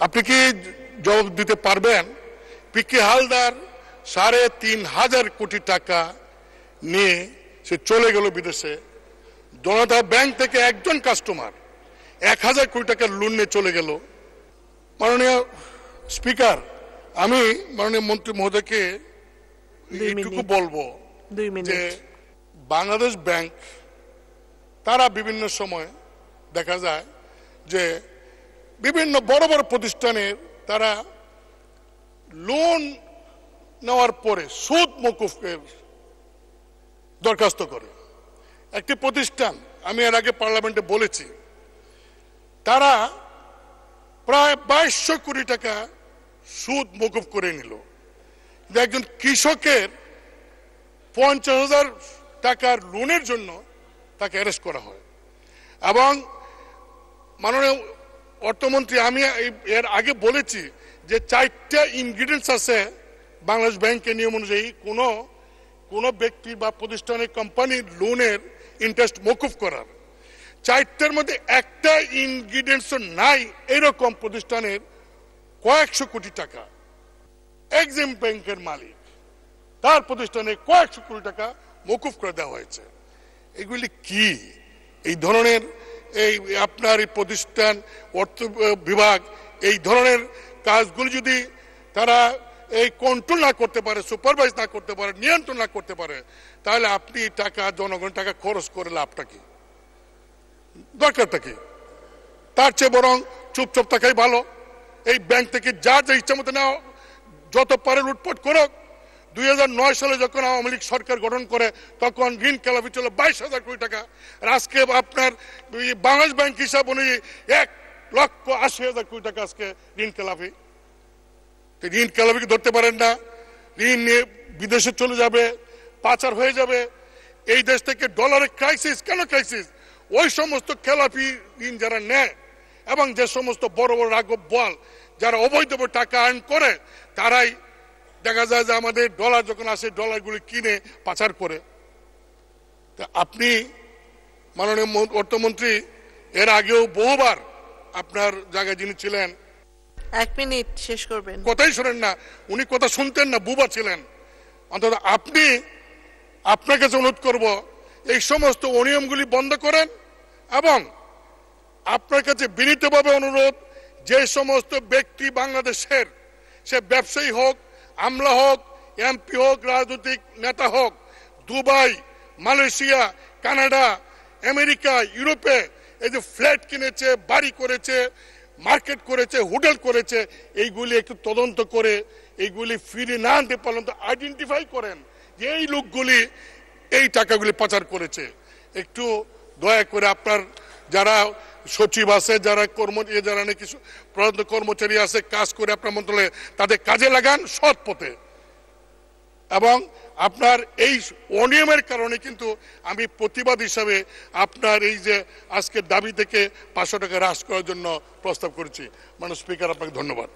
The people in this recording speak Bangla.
আপনি কি জবাব দিতে পারবেন? পিকে হালদার ৩,৫০০ কোটি টাকা নিয়ে সে চলে গেল বিদেশে। জনতা ব্যাংক থেকে একজন কাস্টমার ১,০০০ কোটি টাকার লোন নিয়ে চলে গেল। মাননীয় স্পিকার, আমি মাননীয় মন্ত্রী মহোদয়কে এইটুকু বলবো যে বাংলাদেশ ব্যাংক তারা বিভিন্ন সময় দেখা যায় যে বিভিন্ন বড় বড় প্রতিষ্ঠানের তারা লোন নেওয়ার পরে সুদ মওকুফের দরখাস্ত করে। একটি প্রতিষ্ঠান, আমি এর আগে পার্লামেন্টে বলেছি, তারা প্রায় ২২০০ কোটি টাকা সুদ মওকুফ করে নিল। একজন কৃষকের ৫০,০০০ টাকার লোনের জন্য তাকে অ্যারেস্ট করা হয়। এবং মাননীয় অর্থমন্ত্রী, আমি এর আগে বলেছি যে ৪টা ইনগ্রিডিয়েন্টস আছে বাংলাদেশ ব্যাংকের নিয়ম অনুযায়ী কোনো ব্যক্তি বা প্রতিষ্ঠানের কোম্পানির লোনের ইন্টারেস্ট মওকুফ করার। ৪টার মধ্যে একটা ইনগ্রিডিয়েন্টস নাই এরকম প্রতিষ্ঠানের কয়েকশো কোটি টাকা এক্সিম ব্যাংকের মালিক, তার প্রতিষ্ঠানে কয়েকশো কোটি টাকা মওকুফ করে দেওয়া হয়েছে। এগুলি কি? এই ধরনের আপনার এই প্রতিষ্ঠান অর্থ বিভাগ এই ধরনের কাজগুলি যদি তারা কন্ট্রোল না করতে পারে, সুপারভাইজ না করতে পারে, নিয়ন্ত্রণ না করতে পারে, তাহলে আপনি টাকা, জনগণের টাকা খরচ করে লাভটা কি, দরকারটা কি? তার চেয়ে বরং চুপচাপ থাকাই ভালো। এই ব্যাংক থেকে যা ইচ্ছা মতো নেওয়া, যত পারে লুটপাট করুক। ২০০৯ সালে যখন আওয়ামী লীগ সরকার গঠন করে তখন ঋণ খেলাপি ছিল ২২,০০০ কোটি টাকা। আর আজকে আপনার বাংলাদেশ ব্যাংক হিসাব অনুযায়ী ১,৮০,০০০ কোটি টাকা আজকে ঋণ খেলাপি। ঋণ খেলাপিকে ধরতে পারেন না, ঋণ নিয়ে বিদেশে চলে যাবে, পাচার হয়ে যাবে। এই দেশ থেকে ডলারের ক্রাইসিস। কেন ক্রাইসিস? ওই সমস্ত খেলাপি ঋণ যারা নেয় এবং যে সমস্ত বড় বড় রাঘব বোয়াল যারা অবৈধ টাকা আর্ন করে, তারাই দেখা যায় যে আমাদের ডলার যখন আসে ডলারগুলি কিনে পাচার করে। আপনি মাননীয় অর্থমন্ত্রী এর আগেও বহুবার আপনার জায়গায় যিনি ছিলেন, ১ মিনিট শেষ করবেন, কথাই শোনেন না, উনি কথা শুনতেন না, বুবা ছিলেন। অন্তত আপনার কাছে অনুরোধ করব এই সমস্ত অনিয়মগুলি বন্ধ করেন। এবং আপনার কাছে বিনীতভাবে অনুরোধ, যে সমস্ত ব্যক্তি বাংলাদেশের, সে ব্যবসায়ী হোক, আমলা হোক, এমপি হোক, রাজনৈতিক নেতা হোক, দুবাই, মালয়েশিয়া, কানাডা, আমেরিকা, ইউরোপে এই যে ফ্ল্যাট কিনেছে, বাড়ি করেছে, মার্কেট করেছে, হোটেল করেছে, এইগুলি একটু তদন্ত করে এইগুলি ফিরে না আনতে পারলেন তো আইডেন্টিফাই করেন যে এই লোকগুলি এই টাকাগুলি পাচার করেছে। একটু দয়া করে আপনার যারা সচিব আছে, যারা যারা নাকি কর্মচারী আছে, কাজ করে আপনার মন্ত্রণালয়ে, তাদের কাজে লাগান সৎ পথে। এবং আপনার এই অনিয়মের কারণে কিন্তু আমি প্রতিবাদ হিসাবে আপনার এই যে আজকের দাবি থেকে ৫০০ টাকা হ্রাস করার জন্য প্রস্তাব করেছি। মাননীয় স্পিকার, আপনাকে ধন্যবাদ।